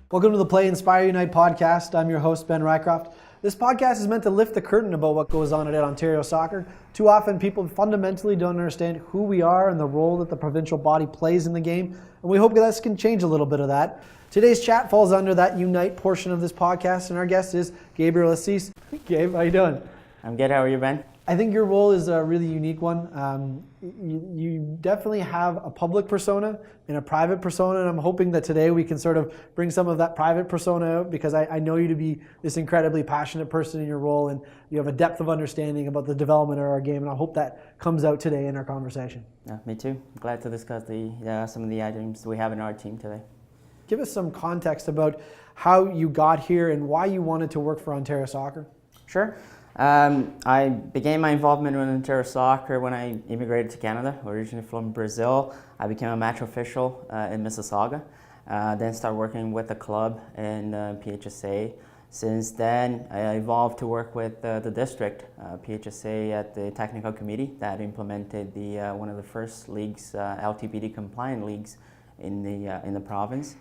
Welcome to the Play, Inspire, Unite podcast. I'm your host, Ben Rycroft. This podcast is meant to lift the curtain about what goes on at Ontario Soccer. Too often people fundamentally don't understand who we are and the role that the provincial body plays in the game, and we hope that this can change a little bit of that. Today's chat falls under that Unite portion of this podcast, and our guest is Gabriel Assis. Gabe, how you doing? I'm good. How are you, Ben? I think your role is a really unique one. You definitely have a public persona and a private persona, and I'm hoping that today we can sort of bring some of that private persona out, because I know you to be this incredibly passionate person in your role, and you have a depth of understanding about the development of our game, and I hope that comes out today in our conversation. Yeah, me too. Glad to discuss some of the items we have in our team today. Give us some context about how you got here and why you wanted to work for Ontario Soccer. Sure. I began my involvement in Ontario Soccer when I immigrated to Canada, originally from Brazil. I became a match official in Mississauga, then started working with the club in PHSA. Since then, I evolved to work with the district, PHSA, at the technical committee that implemented one of the first leagues, LTPD compliant leagues in the province.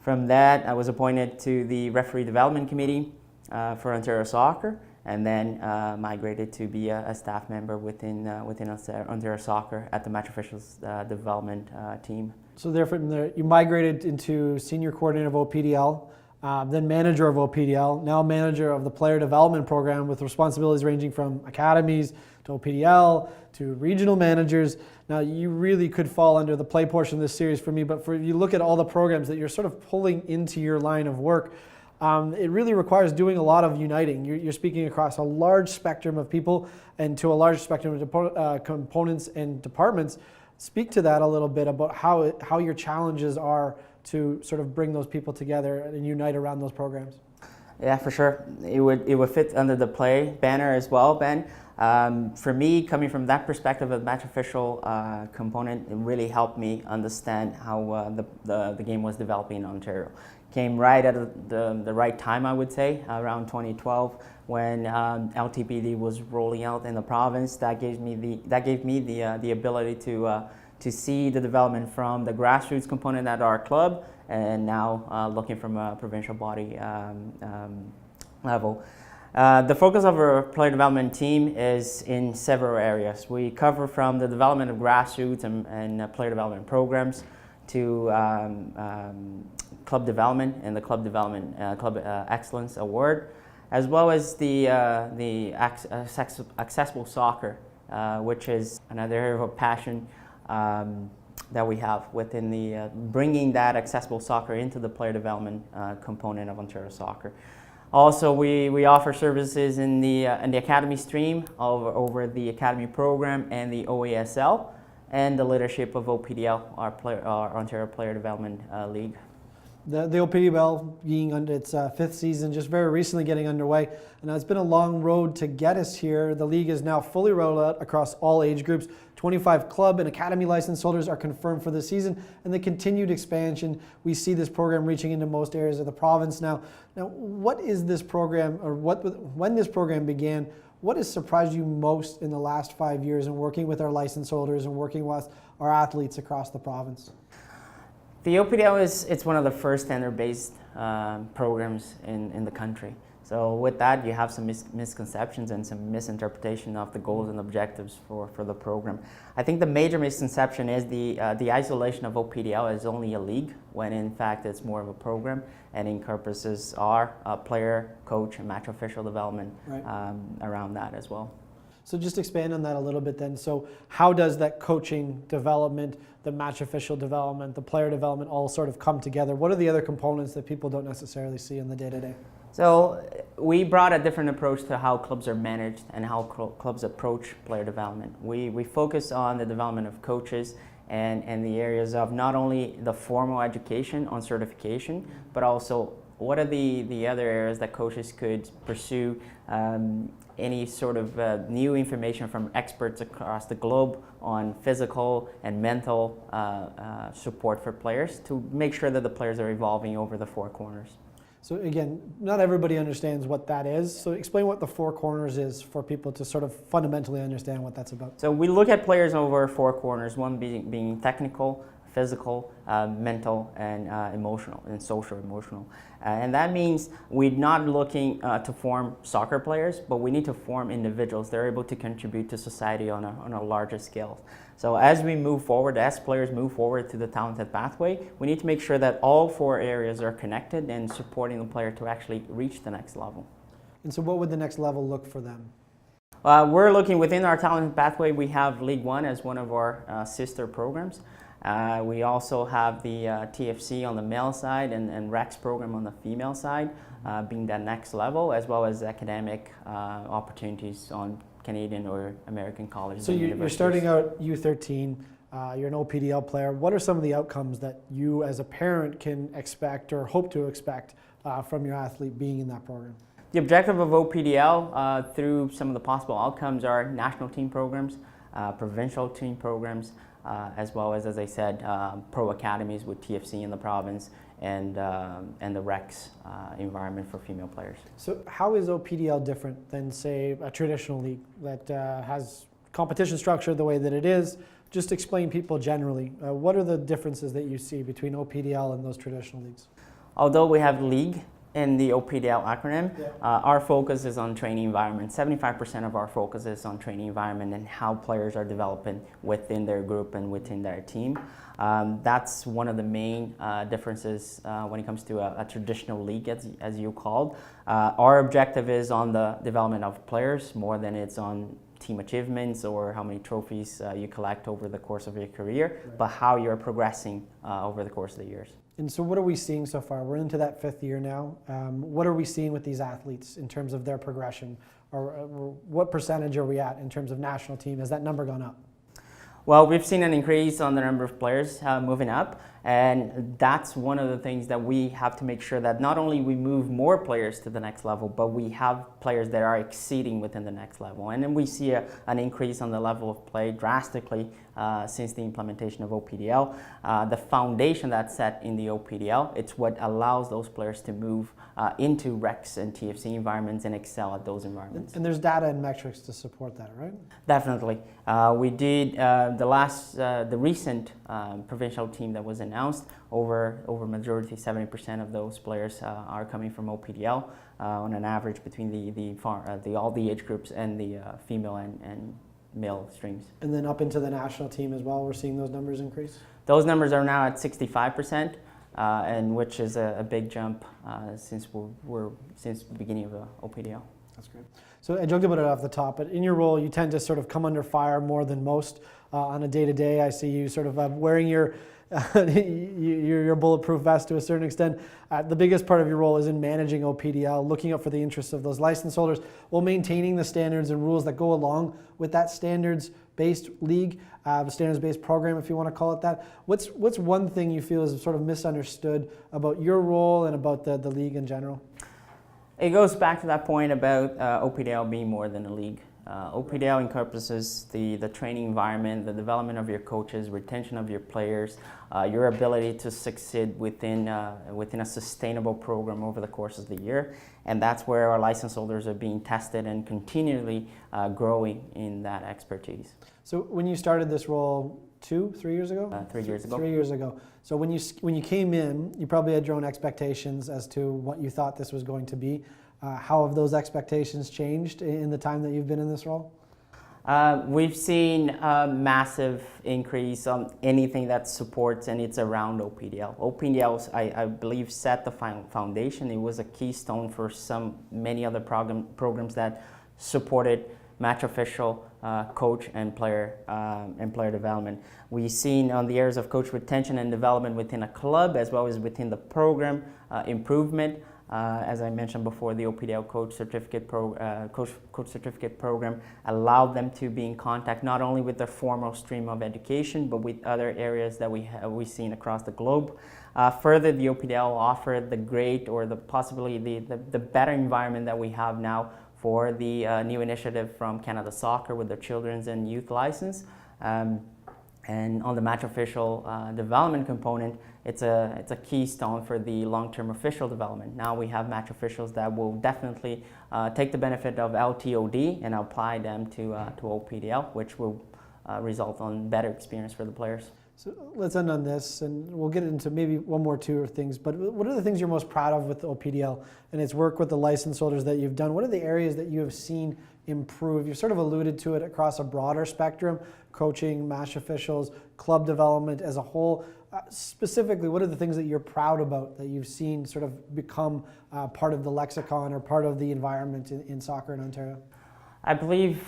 From that, I was appointed to the referee development committee for Ontario Soccer, and then migrated to be a staff member within Ontario Soccer at the match officials development team. So therefore, you migrated into senior coordinator of OPDL, then manager of OPDL, now manager of the player development program, with responsibilities ranging from academies to OPDL to regional managers. Now, you really could fall under the play portion of this series for me, but you look at all the programs that you're sort of pulling into your line of work, it really requires doing a lot of uniting. You're speaking across a large spectrum of people and to a large spectrum of components and departments. Speak to that a little bit about how your challenges are to sort of bring those people together and unite around those programs. Yeah, for sure. It would fit under the play banner as well, Ben. For me, coming from that perspective of the match official component, it really helped me understand how the game was developing in Ontario. Came right at the right time, I would say, around 2012, when LTPD was rolling out in the province. That gave me the ability to see the development from the grassroots component at our club, and now looking from a provincial body level. The focus of our player development team is in several areas. We cover from the development of grassroots and player development programs to club development and the club development club excellence award, as well as the accessible soccer, which is another area of passion that we have within the bringing that accessible soccer into the player development component of Ontario Soccer. Also, we offer services in the academy stream over the academy program and the OASL, and the leadership of OPDL, our Ontario Player Development League. The OPDL being under its fifth season, just very recently getting underway, and it's been a long road to get us here. The league is now fully rolled out across all age groups. 25 club and academy license holders are confirmed for the season, and the continued expansion, we see this program reaching into most areas of the province now. Now, what is this program, or when this program began, what has surprised you most in the last 5 years in working with our license holders and working with our athletes across the province? The OPDL it's one of the first standard-based programs in the country. So with that, you have some misconceptions and some misinterpretation of the goals and objectives for the program. I think the major misconception is the isolation of OPDL as only a league, when in fact it's more of a program and encompasses our player, coach, and match official development around that as well. So just expand on that a little bit then. So how does that coaching development, the match official development, the player development all sort of come together? What are the other components that people don't necessarily see in the day-to-day? So we brought a different approach to how clubs are managed and how clubs approach player development. We focus on the development of coaches and the areas of not only the formal education on certification, but also what are the other areas that coaches could pursue, any sort of new information from experts across the globe on physical and mental support for players to make sure that the players are evolving over the four corners. So again, not everybody understands what that is. So explain what the four corners is for people to sort of fundamentally understand what that's about. So we look at players over four corners, one being technical, physical, mental, and emotional, and social emotional. And that means we're not looking to form soccer players, but we need to form individuals that are able to contribute to society on a larger scale. So as we move forward, as players move forward to the talented pathway, we need to make sure that all four areas are connected and supporting the player to actually reach the next level. And so what would the next level look for them? We're looking within our talented pathway. We have League One as one of our sister programs. We also have the TFC on the male side and Rex program on the female side, being that next level, as well as academic opportunities on Canadian or American colleges. So and you're starting out U13, you're an OPDL player. What are some of the outcomes that you as a parent can expect or hope to expect from your athlete being in that program? The objective of OPDL through some of the possible outcomes are national team programs, provincial team programs, as well as I said, pro academies with TFC in the province and the Rex environment for female players. So how is OPDL different than, say, a traditional league that has competition structure the way that it is? Just explain people generally. What are the differences that you see between OPDL and those traditional leagues? Although we have league in the OPDL acronym, our focus is on training environment. 75% of our focus is on training environment and how players are developing within their group and within their team. That's one of the main differences when it comes to a traditional league, as you called. Our objective is on the development of players more than it's on team achievements or how many trophies you collect over the course of your career, but how you're progressing over the course of the years. And so what are we seeing so far? We're into that 5th year now. What are we seeing with these athletes in terms of their progression? Or what percentage are we at in terms of national team? Has that number gone up? Well, we've seen an increase on the number of players moving up, and that's one of the things that we have to make sure that not only we move more players to the next level, but we have players that are exceeding within the next level. And then we see an increase on the level of play drastically since the implementation of OPDL. The foundation that's set in the OPDL, it's what allows those players to move into Rex and TFC environments and excel at those environments. And there's data and metrics to support that, right? Definitely. We did the recent provincial team that was announced, over majority, 70% of those players are coming from OPDL on an average between all the age groups and the female and male streams. And then up into the national team as well, we're seeing those numbers increase? Those numbers are now at 65%, and which is a big jump since since the beginning of OPDL. That's great. So I joked about it off the top, but in your role, you tend to sort of come under fire more than most on a day-to-day. I see you sort of wearing your bulletproof vest to a certain extent. The biggest part of your role is in managing OPDL, looking out for the interests of those license holders, while maintaining the standards and rules that go along with that standards-based league, standards-based program, if you want to call it that. What's one thing you feel is sort of misunderstood about your role and about the league in general? It goes back to that point about OPDL being more than a league. OPDL encompasses the training environment, the development of your coaches, retention of your players, your ability to succeed within a sustainable program over the course of the year. And that's where our license holders are being tested and continually growing in that expertise. So when you started this role 3 years ago? 3 years ago. 3 years ago. So when you came in, you probably had your own expectations as to what you thought this was going to be. How have those expectations changed in the time that you've been in this role? We've seen a massive increase on anything that supports and it's around OPDL. OPDL, I believe, set the foundation. It was a keystone for many other programs that supported match official, coach and player development. We've seen on the areas of coach retention and development within a club as well as within the program improvement. As I mentioned before, the OPDL Coach Certificate Program allowed them to be in contact not only with their formal stream of education, but with other areas that we've seen across the globe. Further, the OPDL offered the great or possibly the better environment that we have now for the new initiative from Canada Soccer with their children's and youth license. And on the match official development component, it's a keystone for the long-term official development. Now we have match officials that will definitely take the benefit of LTOD and apply them to OPDL, which will result on better experience for the players. So let's end on this, and we'll get into maybe one more two or things, but what are the things you're most proud of with OPDL and its work with the license holders that you've done? What are the areas that you have seen improve? You've sort of alluded to it across a broader spectrum, coaching, match officials, club development as a whole. Specifically, what are the things that you're proud about that you've seen sort of become part of the lexicon or part of the environment in soccer in Ontario? I believe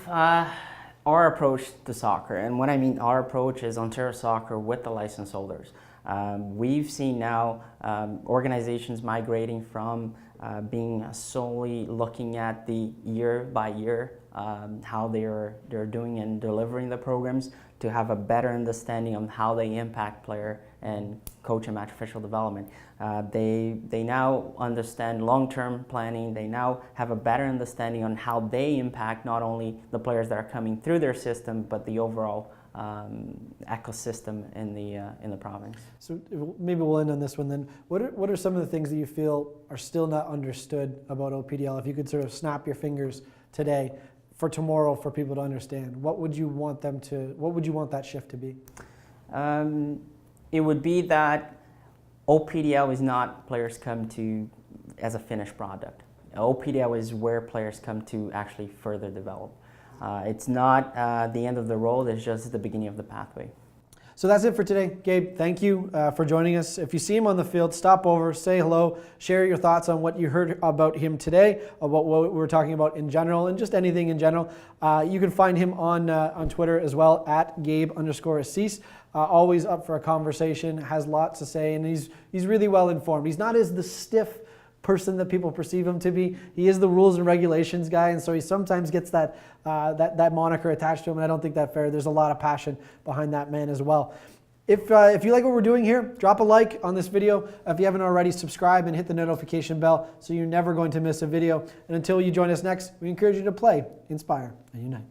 our approach to soccer, and what I mean our approach is Ontario Soccer with the license holders. We've seen now organizations migrating from being solely looking at the year by year how they're doing and delivering the programs, to have a better understanding of how they impact player and coach and match official development. They now understand long-term planning. They now have a better understanding on how they impact not only the players that are coming through their system, but the overall ecosystem in the province. So maybe we'll end on this one then. What are some of the things that you feel are still not understood about OPDL? If you could sort of snap your fingers today for tomorrow for people to understand, what would you want that shift to be? It would be that OPDL is not players come to as a finished product. OPDL is where players come to actually further develop. It's not the end of the road, it's just the beginning of the pathway. So that's it for today. Gabe, thank you for joining us. If you see him on the field, stop over, say hello, share your thoughts on what you heard about him today, about what we're talking about in general, and just anything in general. You can find him on Twitter as well, at Gabe_Assis. Always up for a conversation, has lots to say, and he's really well informed. He's not as the stiff person that people perceive him to be. He is the rules and regulations guy, and so he sometimes gets that moniker attached to him, and I don't think that's fair. There's a lot of passion behind that man as well. If you like what we're doing here, drop a like on this video. If you haven't already, subscribe and hit the notification bell so you're never going to miss a video. And until you join us next, we encourage you to play, inspire, and unite.